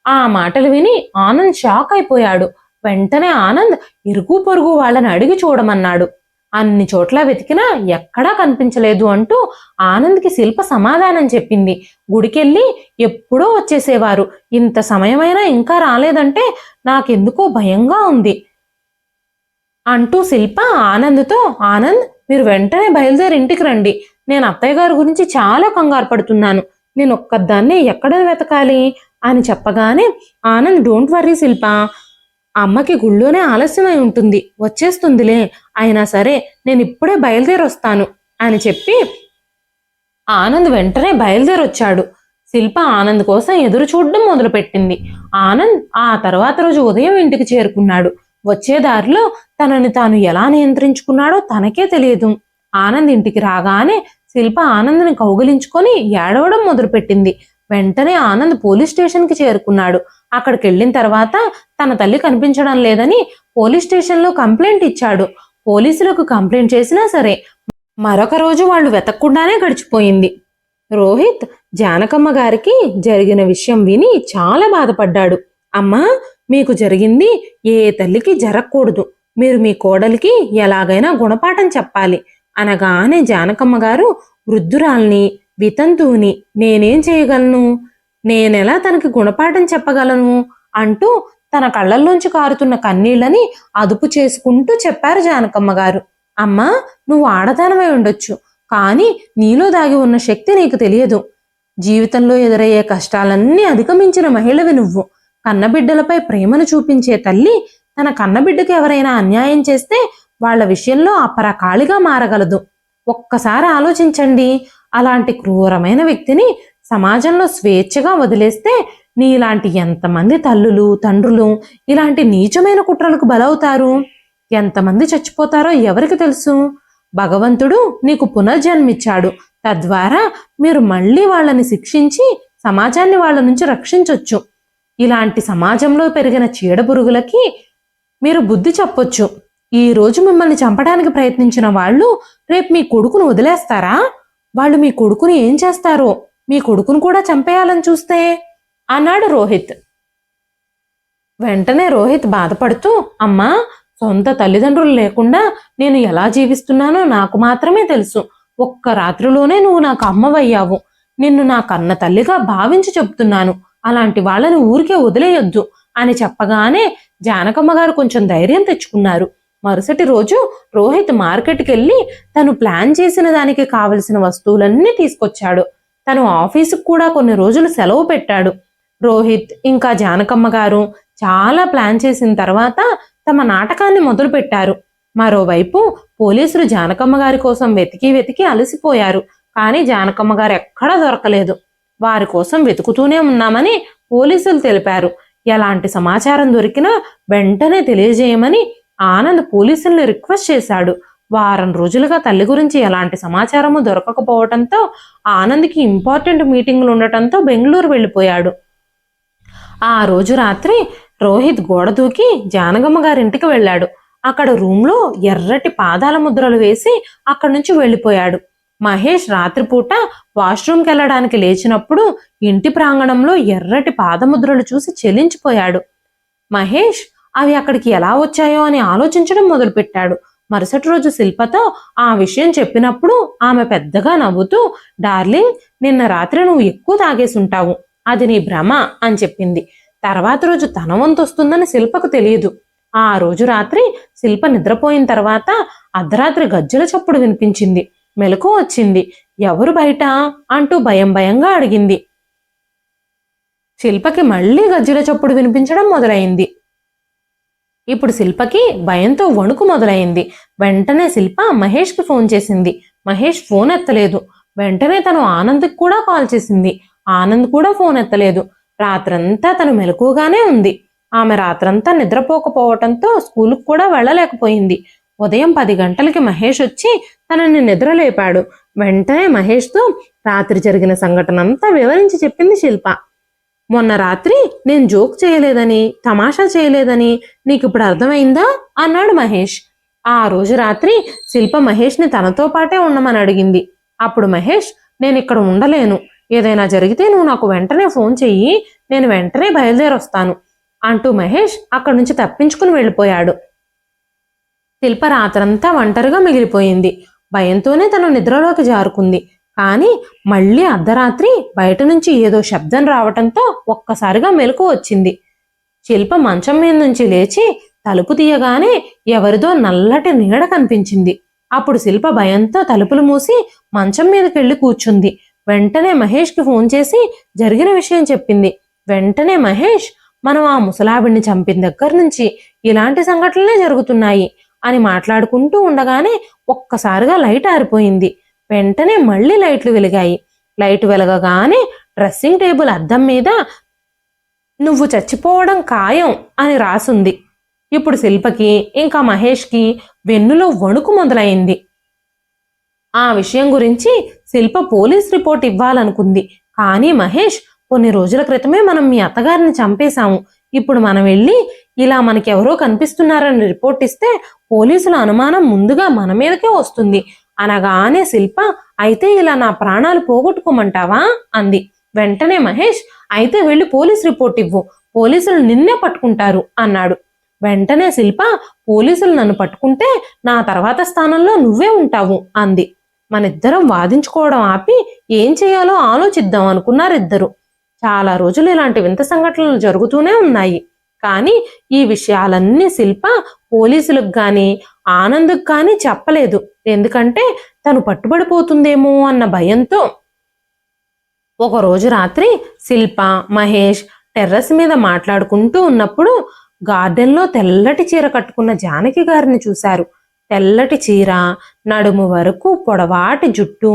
ఆ మాటలు విని ఆనంద్ షాక్ అయిపోయాడు. వెంటనే ఆనంద్ ఇరుగు పొరుగు వాళ్ళని అడిగి చూడమన్నాడు. అన్ని చోట్ల వెతికినా ఎక్కడా కనిపించలేదు అంటూ ఆనంద్కి శిల్ప సమాధానం చెప్పింది. గుడికెళ్ళి ఎప్పుడో వచ్చేసేవారు, ఇంత సమయమైనా ఇంకా రాలేదంటే నాకెందుకో భయంగా ఉంది అంటూ శిల్ప ఆనంద్తో, ఆనంద్ మీరు వెంటనే బయలుదేరి ఇంటికి రండి. నేను అత్తయ్య గారి గురించి చాలా కంగారు పడుతున్నాను. నేను ఒక్కదాన్నే ఎక్కడ వెతకాలి అని చెప్పగానే ఆనంద్ డోంట్ వర్రీ శిల్ప, అమ్మకి గుళ్ళోనే ఆలస్యమై ఉంటుంది, వచ్చేస్తుందిలే. అయినా సరే నేను ఇప్పుడే బయలుదేరి వస్తాను అని చెప్పి ఆనంద్ వెంటనే బయలుదేరొచ్చాడు. శిల్ప ఆనంద్ కోసం ఎదురు చూడడం మొదలుపెట్టింది. ఆనంద్ ఆ తర్వాత రోజు ఉదయం ఇంటికి చేరుకున్నాడు. వచ్చే దారిలో తనని తాను ఎలా నియంత్రించుకున్నాడో తనకే తెలియదు. ఆనంద్ ఇంటికి రాగానే శిల్ప ఆనంద్ని కౌగిలించుకొని ఏడవడం మొదలుపెట్టింది. వెంటనే ఆనంద్ పోలీస్ స్టేషన్కి చేరుకున్నాడు. అక్కడికి వెళ్ళిన తర్వాత తన తల్లి కనిపించడం లేదని పోలీస్ స్టేషన్లో కంప్లైంట్ ఇచ్చాడు. పోలీసులకు కంప్లైంట్ చేసినా సరే మరొక రోజు వాళ్ళు వెతకకుండానే గడిచిపోయింది. రోహిత్ జానకమ్మ గారికి జరిగిన విషయం విని చాలా బాధపడ్డాడు. అమ్మా, మీకు జరిగింది ఏ తల్లికి జరగకూడదు. మీరు మీ కోడలికి ఎలాగైనా గుణపాఠం చెప్పాలి అనగానే జానకమ్మ గారు వృద్ధురాల్ని, వితంతువుని నేనేం చేయగలను, నేనెలా తనకి గుణపాఠం చెప్పగలను అంటూ తన కళ్ళల్లోంచి కారుతున్న కన్నీళ్లని అదుపు చేసుకుంటూ చెప్పారు జానకమ్మ గారు. అమ్మా, నువ్వు ఆడదానమై ఉండొచ్చు, కానీ నీలో దాగి ఉన్న శక్తి నీకు తెలియదు. జీవితంలో ఎదురయ్యే కష్టాలన్నీ అధిగమించిన మహిళవి నువ్వు. కన్నబిడ్డలపై ప్రేమను చూపించే తల్లి తన కన్నబిడ్డకి ఎవరైనా అన్యాయం చేస్తే వాళ్ల విషయంలో అపరకాళిగా మారగలదు. ఒక్కసారి ఆలోచించండి. అలాంటి క్రూరమైన వ్యక్తిని సమాజంలో స్వేచ్ఛగా వదిలేస్తే నీలాంటి ఎంతమంది తల్లులు, తండ్రులు ఇలాంటి నీచమైన కుట్రలకు బలవుతారు? ఎంతమంది చచ్చిపోతారో ఎవరికి తెలుసు? భగవంతుడు నీకు పునర్జన్మిచ్చాడు. తద్వారా మీరు మళ్ళీ వాళ్ళని శిక్షించి సమాజాన్ని వాళ్ళ నుంచి రక్షించొచ్చు. ఇలాంటి సమాజంలో పెరిగిన చీడపురుగులకి మీరు బుద్ధి చెప్పొచ్చు. ఈ రోజు మిమ్మల్ని చంపడానికి ప్రయత్నించిన వాళ్ళు రేపు మీ కొడుకును వదిలేస్తారా? వాళ్ళు మీ కొడుకుని ఏం చేస్తారో, మీ కొడుకును కూడా చంపేయాలని చూస్తే అన్నాడు రోహిత్. వెంటనే రోహిత్ బాధపడుతూ, అమ్మా, సొంత తల్లిదండ్రులు లేకుండా నేను ఎలా జీవిస్తున్నానో నాకు మాత్రమే తెలుసు. ఒక్క రాత్రిలోనే నువ్వు నాకు అమ్మవయ్యావు. నిన్ను నా కన్న తల్లిగా భావించి చెప్తున్నాను. అలాంటి వాళ్ళని ఊరికే వదిలేయొద్దు అని చెప్పగానే జానకమ్మ గారు కొంచెం ధైర్యం తెచ్చుకున్నారు. మరుసటి రోజు రోహిత్ మార్కెట్కి వెళ్ళి తను ప్లాన్ చేసిన దానికి కావలసిన వస్తువులన్నీ తీసుకొచ్చాడు. తను ఆఫీసుకు కూడా కొన్ని రోజులు సెలవు పెట్టాడు. రోహిత్ ఇంకా జానకమ్మ గారు చాలా ప్లాన్ చేసిన తర్వాత తమ నాటకాన్ని మొదలుపెట్టారు. మరోవైపు పోలీసులు జానకమ్మ గారి కోసం వెతికి వెతికి అలసిపోయారు. కానీ జానకమ్మ గారు ఎక్కడా దొరకలేదు. వారి కోసం వెతుకుతూనే ఉన్నామని పోలీసులు తెలిపారు. ఎలాంటి సమాచారం దొరికినా వెంటనే తెలియజేయమని ఆనంద్ పోలీసుల్ని రిక్వెస్ట్ చేశాడు. వారం రోజులుగా తల్లి గురించి ఎలాంటి సమాచారము దొరకకపోవడంతో ఆనంద్కి ఇంపార్టెంట్ మీటింగులు ఉండటంతో బెంగళూరు వెళ్ళిపోయాడు. ఆ రోజు రాత్రి రోహిత్ గోడ దూకి జానకమ్మ గారింటికి వెళ్ళాడు. అక్కడ రూమ్లో ఎర్రటి పాదాల ముద్రలు వేసి అక్కడి నుంచి వెళ్ళిపోయాడు. మహేష్ రాత్రిపూట వాష్రూమ్కి వెళ్ళడానికి లేచినప్పుడు ఇంటి ప్రాంగణంలో ఎర్రటి పాదముద్రలు చూసి చెలించిపోయాడు. మహేష్ అవి అక్కడికి ఎలా వచ్చాయో అని ఆలోచించడం మొదలుపెట్టాడు. మరుసటి రోజు శిల్పతో ఆ విషయం చెప్పినప్పుడు ఆమె పెద్దగా నవ్వుతూ, డార్లింగ్, నిన్న రాత్రి నువ్వు ఎక్కువ తాగేసుంటావు, అది నీ భ్రమ అని చెప్పింది. తర్వాత రోజు తన వంతు వస్తుందని శిల్పకు తెలియదు. ఆ రోజు రాత్రి శిల్ప నిద్రపోయిన తర్వాత అర్ధరాత్రి గజ్జల చప్పుడు వినిపించింది. మెలకు వచ్చింది. ఎవరు బయట అంటూ భయం భయంగా అడిగింది. శిల్పకి మళ్లీ గజ్జల చప్పుడు వినిపించడం మొదలైంది. ఇప్పుడు శిల్పకి భయంతో వణుకు మొదలైంది. వెంటనే శిల్ప మహేష్కి ఫోన్ చేసింది. మహేష్ ఫోన్ ఎత్తలేదు. వెంటనే తను ఆనంద్కి కూడా కాల్ చేసింది. ఆనంద్ కూడా ఫోన్ ఎత్తలేదు. రాత్రంతా తను మెలకుగానే ఉంది. ఆమె రాత్రంతా నిద్రపోకపోవటంతో స్కూలుకు కూడా వెళ్ళలేకపోయింది. ఉదయం 10 గంటలకి మహేష్ వచ్చి తనని నిద్రలేపాడు. వెంటనే మహేష్తో రాత్రి జరిగిన సంఘటన అంతా వివరించి చెప్పింది శిల్ప. మొన్న రాత్రి నేను జోక్ చేయలేదని, తమాషా చేయలేదని నీకు ఇప్పుడు అర్థమైందా అన్నాడు మహేష్. ఆ రోజు రాత్రి శిల్ప మహేష్ని తనతో పాటే ఉండమని అడిగింది. అప్పుడు మహేష్, నేను ఇక్కడ ఉండలేను, ఏదైనా జరిగితే నువ్వు నాకు వెంటనే ఫోన్ చెయ్యి, నేను వెంటనే బయలుదేరొస్తాను అంటూ మహేష్ అక్కడి నుంచి తప్పించుకుని వెళ్ళిపోయాడు. శిల్ప రాత్రంతా ఒంటరిగా మిగిలిపోయింది. భయంతోనే తను నిద్రలోకి జారుకుంది. కానీ మళ్ళీ అర్ధరాత్రి బయట నుంచి ఏదో శబ్దం రావటంతో ఒక్కసారిగా మెలకు వచ్చింది. శిల్ప మంచం మీద నుంచి లేచి తలుపు తీయగానే ఎవరిదో నల్లటి నీడ కనిపించింది. అప్పుడు శిల్ప భయంతో తలుపులు మూసి మంచం మీదకెళ్ళి కూర్చుంది. వెంటనే మహేష్కి ఫోన్ చేసి జరిగిన విషయం చెప్పింది. వెంటనే మహేష్, మనం ఆ ముసలావిడిని చంపిన దగ్గర నుంచి ఇలాంటి సంఘటనలే జరుగుతున్నాయి అని మాట్లాడుకుంటూ ఉండగానే ఒక్కసారిగా లైట్ ఆరిపోయింది. వెంటనే మళ్ళీ లైట్లు వెలిగాయి. లైట్ వెలగగానే డ్రెస్సింగ్ టేబుల్ అద్దం మీద నువ్వు చచ్చిపోవడం ఖాయం అని రాసుంది. ఇప్పుడు శిల్పకి ఇంకా మహేష్కి వెన్నులో వణుకు మొదలైంది. ఆ విషయం గురించి శిల్ప పోలీస్ రిపోర్ట్ ఇవ్వాలనుకుంది. కానీ మహేష్, కొన్ని రోజుల క్రితమే మనం మీ అత్తగారిని చంపేశాము, ఇప్పుడు మనం వెళ్ళి ఇలా మనకెవరో కనిపిస్తున్నారని రిపోర్ట్ ఇస్తే పోలీసుల అనుమానం ముందుగా మన మీదకే వస్తుంది అనగానే శిల్ప, అయితే ఇలా నా ప్రాణాలు పోగొట్టుకోమంటావా అంది. వెంటనే మహేష్, అయితే వెళ్ళి పోలీస్ రిపోర్ట్ ఇవ్వు, పోలీసులు నిన్నే పట్టుకుంటారు అన్నాడు. వెంటనే శిల్ప, పోలీసులు నన్ను పట్టుకుంటే నా తర్వాత స్థానంలో నువ్వే ఉంటావు అంది. మనిద్దరం వాదించుకోవడం ఆపి ఏం చేయాలో ఆలోచిద్దాం అనుకున్నారిద్దరు. చాలా రోజులు ఇలాంటి వింత సంఘటనలు జరుగుతూనే ఉన్నాయి. కానీ ఈ విషయాలన్నీ శిల్ప పోలీసులకు గాని ఆనంద్కు కానీ చెప్పలేదు. ఎందుకంటే తను పట్టుబడిపోతుందేమో అన్న భయంతో. ఒకరోజు రాత్రి శిల్ప, మహేష్ టెర్రస్ మీద మాట్లాడుకుంటూ ఉన్నప్పుడు గార్డెన్లో తెల్లటి చీర కట్టుకున్న జానకి గారిని చూశారు. తెల్లటి చీర, నడుము వరకు పొడవాటి జుట్టు,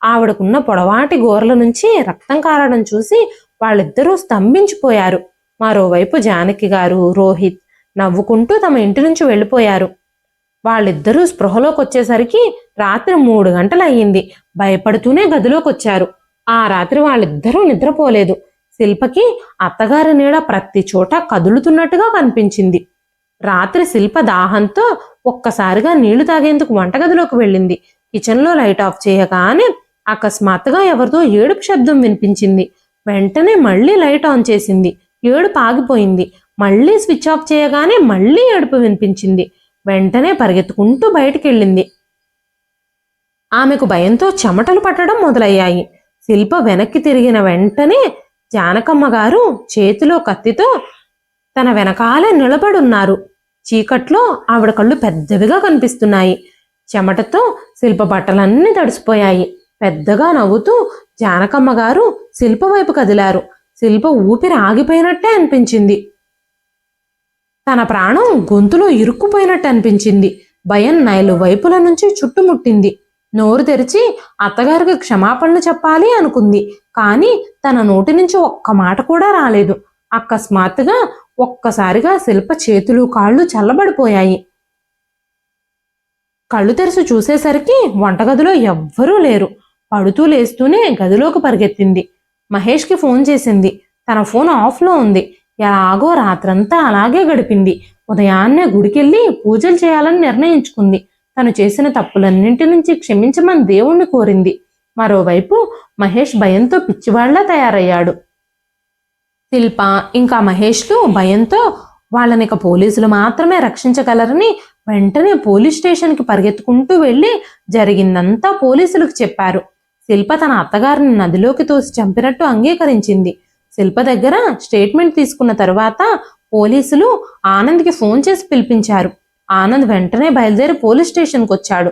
ఆవిడకున్న పొడవాటి గోర్ల నుంచి రక్తం కారడం చూసి వాళ్ళిద్దరూ స్తంభించిపోయారు. మరోవైపు జానకి గారు, రోహిత్ నవ్వుకుంటూ తమ ఇంటి నుంచి వెళ్ళిపోయారు. వాళ్ళిద్దరూ స్పృహలోకి వచ్చేసరికి రాత్రి 3 గంటలయ్యింది. భయపడుతూనే గదిలోకి వచ్చారు. ఆ రాత్రి వాళ్ళిద్దరూ నిద్రపోలేదు. శిల్పకి అత్తగారి నీడ ప్రతి చోట కదులుతున్నట్టుగా కనిపించింది. రాత్రి శిల్ప దాహంతో ఒక్కసారిగా నీళ్లు తాగేందుకు వంటగదిలోకి వెళ్ళింది. కిచెన్లో లైట్ ఆఫ్ చేయగానే అకస్మాత్తుగా ఎవరిదో ఏడుపు శబ్దం వినిపించింది. వెంటనే మళ్ళీ లైట్ ఆన్ చేసింది. ఏడుపు ఆగిపోయింది. మళ్ళీ స్విచ్ ఆఫ్ చేయగానే మళ్ళీ ఏడుపు వినిపించింది. వెంటనే పరిగెత్తుకుంటూ బయటికెళ్ళింది. ఆమెకు భయంతో చెమటలు పట్టడం మొదలయ్యాయి. శిల్ప వెనక్కి తిరిగిన వెంటనే జానకమ్మ గారు చేతిలో కత్తితో తన వెనకాలే నిలబడున్నారు. చీకట్లో ఆవిడ కళ్ళు పెద్దవిగా కనిపిస్తున్నాయి. చెమటతో శిల్ప బట్టలన్నీ తడిసిపోయాయి. పెద్దగా నవ్వుతూ జానకమ్మ గారు శిల్ప వైపు కదిలారు. శిల్ప ఊపిరి ఆగిపోయినట్టే అనిపించింది. తన ప్రాణం గొంతులో ఇరుక్కుపోయినట్టు అనిపించింది. భయం నలువైపుల నుంచి చుట్టుముట్టింది. నోరు తెరిచి అత్తగారికి క్షమాపణలు చెప్పాలి అనుకుంది. కానీ తన నోటి నుంచి ఒక్క మాట కూడా రాలేదు. అకస్మాత్తుగా ఒక్కసారిగా శిల్ప చేతులు కాళ్ళు చల్లబడిపోయాయి. కళ్ళు తెరిచి చూసేసరికి వంటగదిలో ఎవ్వరూ లేరు. పడుతూ లేస్తూనే గదిలోకి పరిగెత్తింది. మహేష్కి ఫోన్ చేసింది. తన ఫోన్ ఆఫ్లో ఉంది. ఎలాగో రాత్రంతా అలాగే గడిపింది. ఉదయాన్నే గుడికెళ్ళి పూజలు చేయాలని నిర్ణయించుకుంది. తను చేసిన తప్పులన్నింటి నుంచి క్షమించమని దేవుణ్ణి కోరింది. మరోవైపు మహేష్ భయంతో పిచ్చివాళ్లా తయారయ్యాడు. శిల్ప ఇంకా మహేష్లు భయంతో వాళ్ళనిక పోలీసులు మాత్రమే రక్షించగలరని వెంటనే పోలీస్ స్టేషన్కి పరిగెత్తుకుంటూ వెళ్ళి జరిగిందంతా పోలీసులకు చెప్పారు. శిల్ప తన అత్తగారిని నదిలోకి తోసి చంపినట్టు అంగీకరించింది. శిల్ప దగ్గర స్టేట్మెంట్ తీసుకున్న తరువాత పోలీసులు ఆనంద్కి ఫోన్ చేసి పిలిపించారు. ఆనంద్ వెంటనే బయలుదేరి పోలీస్ స్టేషన్కి వచ్చాడు.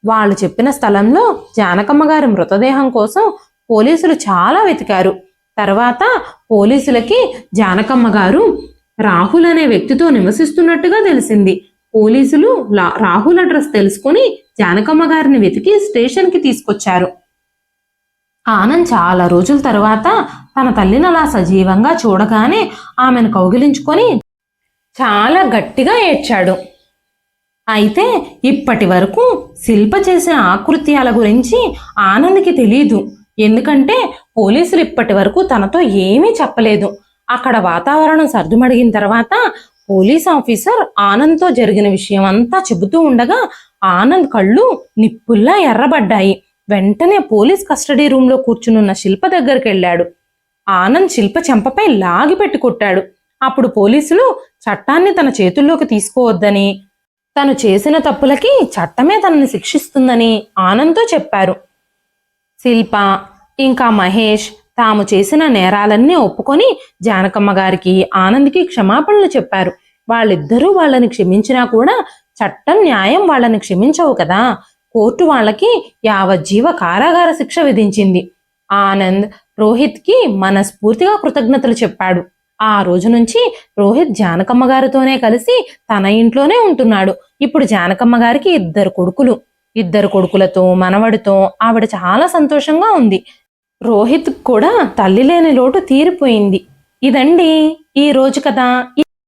వాళ్ళు చెప్పిన స్థలంలో జానకమ్మ గారి మృతదేహం కోసం పోలీసులు చాలా వెతికారు. తర్వాత పోలీసులకి జానకమ్మ గారు రాహుల్ అనే వ్యక్తితో నివసిస్తున్నట్టుగా తెలిసింది. పోలీసులు రాహుల్ అడ్రస్ తెలుసుకుని జానకమ్మ గారిని వెతికి స్టేషన్కి తీసుకొచ్చారు. ఆనంద్ చాలా రోజుల తర్వాత తన తల్లిని అలా సజీవంగా చూడగానే ఆమెను కౌగిలించుకొని చాలా గట్టిగా ఏడ్చాడు. అయితే ఇప్పటి వరకు శిల్ప చేసిన ఆకృత్యాల గురించి ఆనంద్కి తెలీదు. ఎందుకంటే పోలీసులు ఇప్పటి వరకు తనతో ఏమీ చెప్పలేదు. అక్కడ వాతావరణం సర్దుమడిగిన తర్వాత పోలీస్ ఆఫీసర్ ఆనంద్తో జరిగిన విషయం అంతా చెబుతూ ఉండగా ఆనంద్ కళ్ళు నిప్పుల్లా ఎర్రబడ్డాయి. వెంటనే పోలీస్ కస్టడీ రూమ్లో కూర్చునున్న శిల్ప దగ్గరికి వెళ్ళాడు. ఆనంద్ శిల్ప చెంపపై లాగిపెట్టి కొట్టాడు. అప్పుడు పోలీసులు చట్టాన్ని తన చేతుల్లోకి తీసుకోవద్దని, తను చేసిన తప్పులకి చట్టమే తనని శిక్షిస్తుందని ఆనంద్తో చెప్పారు. శిల్ప ఇంకా మహేష్ తాము చేసిన నేరాలన్నీ ఒప్పుకొని జానకమ్మ గారికి ఆనంద్కి క్షమాపణలు చెప్పారు. వాళ్ళిద్దరూ వాళ్ళని క్షమించినా కూడా చట్టం న్యాయం వాళ్ళని క్షమించవు కదా. కోర్టు వాళ్ళకి యావజ్జీవ కారాగార శిక్ష విధించింది. ఆనంద్ రోహిత్కి మనస్ఫూర్తిగా కృతజ్ఞతలు చెప్పాడు. ఆ రోజు నుంచి రోహిత్ జానకమ్మ గారితోనే కలిసి తన ఇంట్లోనే ఉంటున్నాడు. ఇప్పుడు జానకమ్మ గారికి ఇద్దరు కొడుకులతో మనవడితో ఆవిడ చాలా సంతోషంగా ఉంది. రోహిత్ కూడా తల్లి లేని లోటు తీరిపోయింది. ఇదండి ఈ రోజు కథ.